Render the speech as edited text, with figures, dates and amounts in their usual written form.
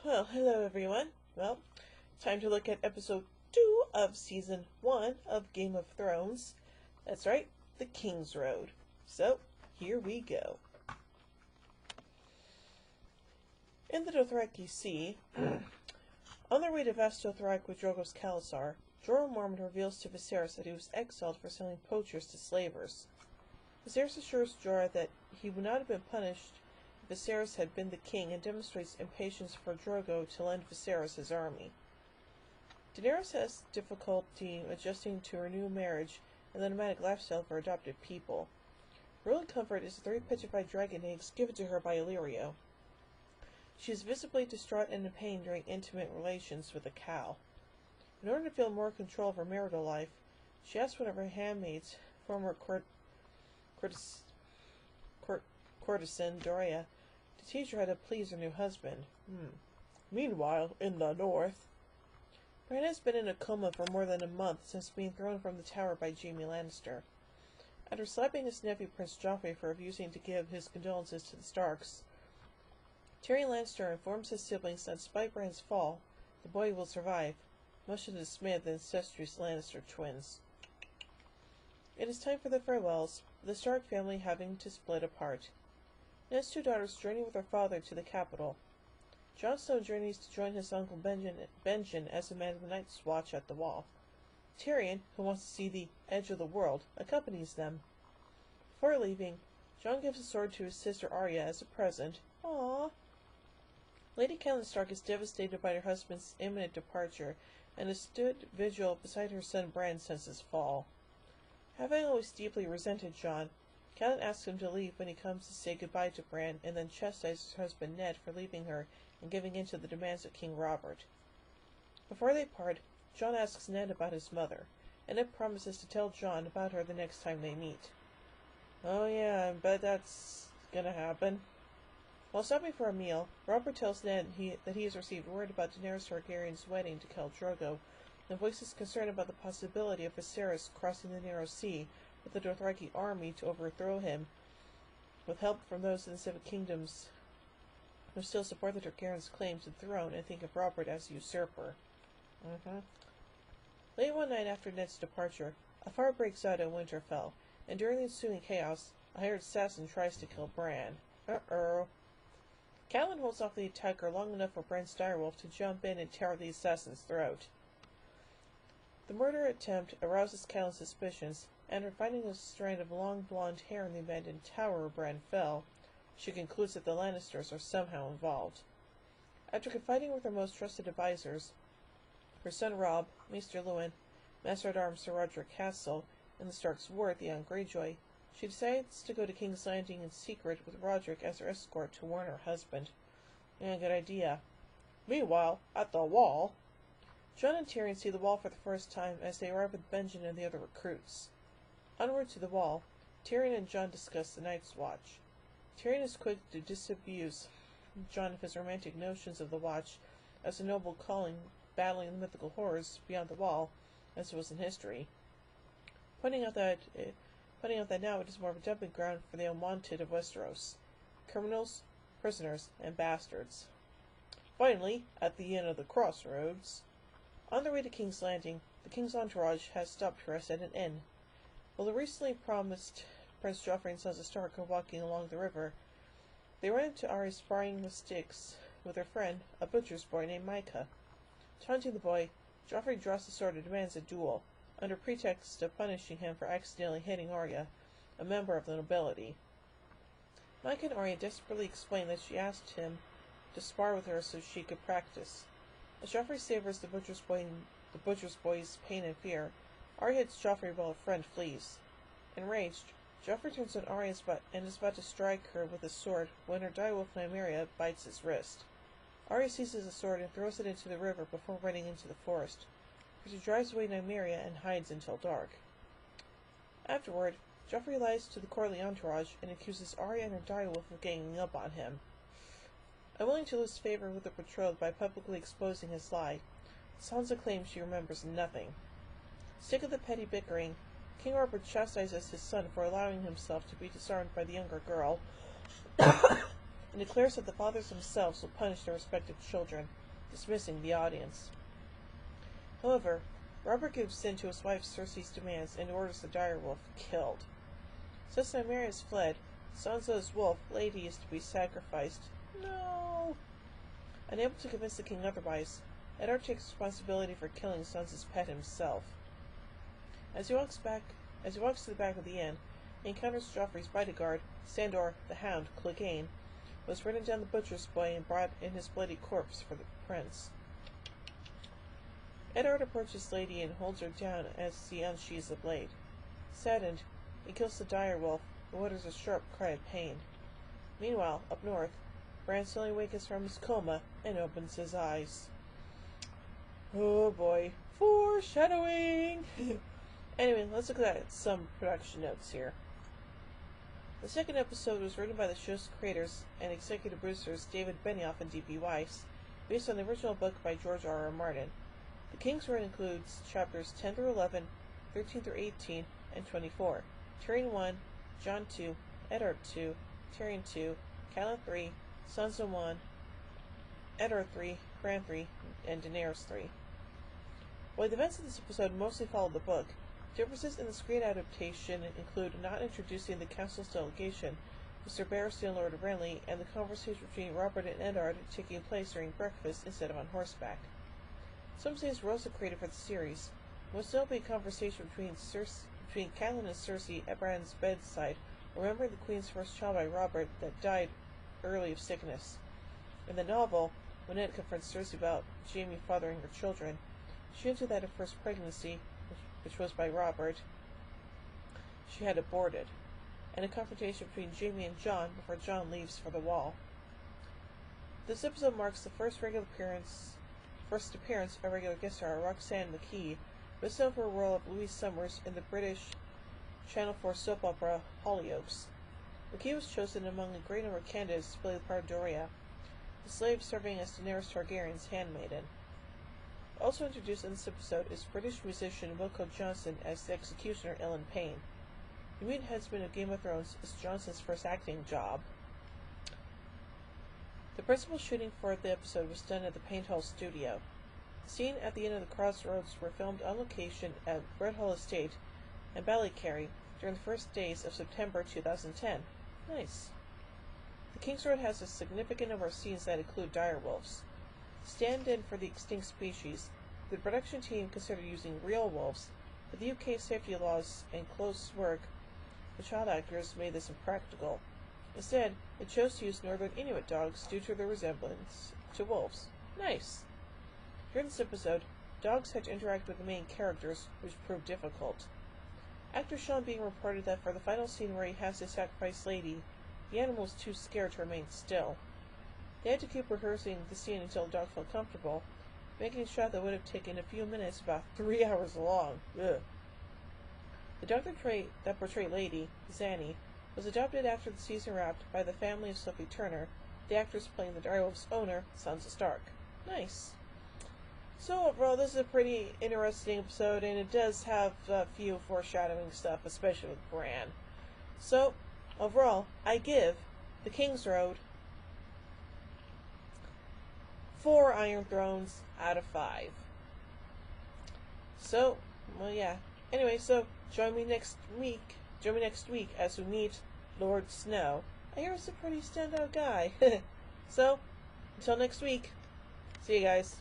Well, hello everyone. Well, time to look at episode 2 of season 1 of Game of Thrones. That's right, the Kingsroad. So, here we go. In the Dothraki Sea, on their way to Vast Dothrak with Drogo's Khalasar, Jorah Mormont reveals to Viserys that he was exiled for selling poachers to slavers. Viserys assures Jorah that he would not have been punished if Viserys had been the king, and demonstrates impatience for Drogo to lend Viserys his army. Daenerys has difficulty adjusting to her new marriage and the nomadic lifestyle of her adopted people. Her only comfort is the 3 petrified dragon eggs given to her by Illyrio. She is visibly distraught and in pain during intimate relations with a cow. In order to feel more control of her marital life, she asks one of her handmaids, former courtesan Doria, to teach her how to please her new husband. Meanwhile, in the north, Bran has been in a coma for more than a month since being thrown from the tower by Jaime Lannister. After slapping his nephew Prince Joffrey for refusing to give his condolences to the Starks, Tyrion Lannister informs his siblings that despite Bran's fall, the boy will survive, much to the dismay of the incestuous Lannister twins. It is time for the farewells, with the Stark family having to split apart. Ned's 2 daughters journey with their father to the capital. Jon Snow journeys to join his uncle Benjen as a man of the Night's Watch at the Wall. Tyrion, who wants to see the edge of the world, accompanies them. Before leaving, Jon gives a sword to his sister Arya as a present. Aww. Lady Catelyn Stark is devastated by her husband's imminent departure, and has stood vigil beside her son Bran since his fall. Having always deeply resented Jon, Catelyn asks him to leave when he comes to say goodbye to Bran, and then chastises her husband Ned for leaving her and giving in to the demands of King Robert. Before they part, Jon asks Ned about his mother, and Ned promises to tell Jon about her the next time they meet. Oh yeah, I bet that's gonna happen. While stopping for a meal, Robert tells Ned that he has received word about Daenerys Targaryen's wedding to Khal Drogo, and voices concern about the possibility of Viserys crossing the Narrow Sea with the Dothraki army to overthrow him, with help from those in the 7 Kingdoms who still support the Targaryens' claim to the throne and think of Robert as a usurper. Late one night after Ned's departure, a fire breaks out in Winterfell, and during the ensuing chaos, a hired assassin tries to kill Bran. Catelyn holds off the attacker long enough for Bran's direwolf to jump in and tear the assassin's throat. The murder attempt arouses Catelyn's suspicions, and after finding a strand of long blonde hair in the abandoned tower where Bran fell, she concludes that the Lannisters are somehow involved. After confiding with her most trusted advisors, her son Robb, Maester Luwin, Master-at-Arms Sir Roderick Castle, and the Stark's ward, the young Greyjoy, she decides to go to King's Landing in secret with Roderick as her escort to warn her husband. Yeah, good idea. Meanwhile, at the Wall, Jon and Tyrion see the Wall for the first time as they arrive with Benjen and the other recruits. En route to the Wall, Tyrion and Jon discuss the Night's Watch. Tyrion is quick to disabuse Jon of his romantic notions of the Watch as a noble calling, battling the mythical horrors beyond the Wall, as it was in history, pointing out that now it is more of a dumping ground for the unwanted of Westeros: criminals, prisoners, and bastards. Finally, at the end of the crossroads, on their way to King's Landing, the King's entourage has stopped to rest at an inn. While the recently promised Prince Joffrey and Sansa Stark are walking along the river, they run into Arya sparring with sticks with her friend, a butcher's boy named Micah. Taunting the boy, Joffrey draws the sword and demands a duel, under pretext of punishing him for accidentally hitting Arya, a member of the nobility. Micah and Arya desperately explain that she asked him to spar with her so she could practice. As Joffrey savors the butcher's boy's pain and fear, Arya hits Joffrey while a friend flees. Enraged, Joffrey turns on Arya and is about to strike her with his sword when her direwolf Nymeria bites his wrist. Arya seizes the sword and throws it into the river before running into the forest, where she drives away Nymeria and hides until dark. Afterward, Joffrey lies to the courtly entourage and accuses Arya and her direwolf of ganging up on him. Unwilling to lose favor with the betrothed by publicly exposing his lie, Sansa claims she remembers nothing. Sick of the petty bickering, King Robert chastises his son for allowing himself to be disarmed by the younger girl, and declares that the fathers themselves will punish their respective children, dismissing the audience. However, Robert gives in to his wife Cersei's demands and orders the direwolf killed. Since Nymeria has fled, Sansa's wolf, Lady, is to be sacrificed. No! Unable to convince the king otherwise, Eddard takes responsibility for killing Sansa's pet himself. As he walks to the back of the inn, he encounters Joffrey's bodyguard, Sandor the Hound Clegane, who has ridden down the butcher's boy and brought in his bloody corpse for the prince. Eddard approaches Lady and holds her down as he unsheathes the blade. Saddened, he kills the direwolf and utters a sharp cry of pain. Meanwhile, up north, Bran slowly wakens from his coma and opens his eyes. Oh boy, foreshadowing! Anyway, let's look at some production notes here. The second episode was written by the show's creators and executive producers David Benioff and D.B. Weiss, based on the original book by George R.R. Martin. The Kingsroad includes chapters 10 through 11, 13 through 18, and 24, Tyrion 1, Jon 2, Eddard 2, Tyrion 2, Catelyn 3, Sansa 1, Eddard 3, Bran 3, and Daenerys 3. While the events of this episode mostly follow the book, differences in the screen adaptation include not introducing the council's delegation, Mr. Barristan and Lord Renly, and the conversation between Robert and Eddard taking place during breakfast instead of on horseback. Some scenes were also created for the series. Most notably, a conversation between Catelyn and Cersei at Bran's bedside, remembering the Queen's first child by Robert that died early of sickness. In the novel, when Ned confronts Cersei about Jaime fathering her children, she hinted that her first pregnancy, which was by Robert, she had aborted, and a confrontation between Jaime and Jon before Jon leaves for the Wall. This episode marks the first appearance of regular guest star Roxanne McKee, best known for her role of Louise Summers in the British Channel 4 soap opera Hollyoaks. McKee was chosen among a great number of candidates to play the part of Doria, the slave serving as Daenerys Targaryen's handmaiden. Also introduced in this episode is British musician Wilco Johnson as the executioner Ellen Payne. The mutant headsman of Game of Thrones is Johnson's first acting job. The principal shooting for the episode was done at the Paint Hall studio. The scene at the end of the crossroads were filmed on location at Red Hall Estate and Ballycarry during the first days of September 2010. Nice. The Kingsroad has a significant number of scenes that include direwolves. Stand-in for the extinct species, the production team considered using real wolves, but the UK safety laws and close work with child actors made this impractical. Instead, it chose to use Northern Inuit dogs due to their resemblance to wolves. Nice! During this episode, dogs had to interact with the main characters, which proved difficult. Actor Sean Bean reported that for the final scene where he has to sacrifice Lady, the animal was too scared to remain still. They had to keep rehearsing the scene until the dog felt comfortable, making a shot that would have taken a few minutes about 3 hours long. Ugh. The dog that portrayed Lady, Zanny, was adopted after the season wrapped by the family of Sophie Turner, the actress playing the direwolf's owner, Sansa Stark. Nice. So overall, this is a pretty interesting episode, and it does have a few foreshadowing stuff, especially with Bran. So, overall, I give The Kingsroad 4 Iron Thrones out of 5. So, well, yeah. Anyway, so join me next week as we meet Lord Snow. I hear he's a pretty standout guy. So, until next week, see you guys.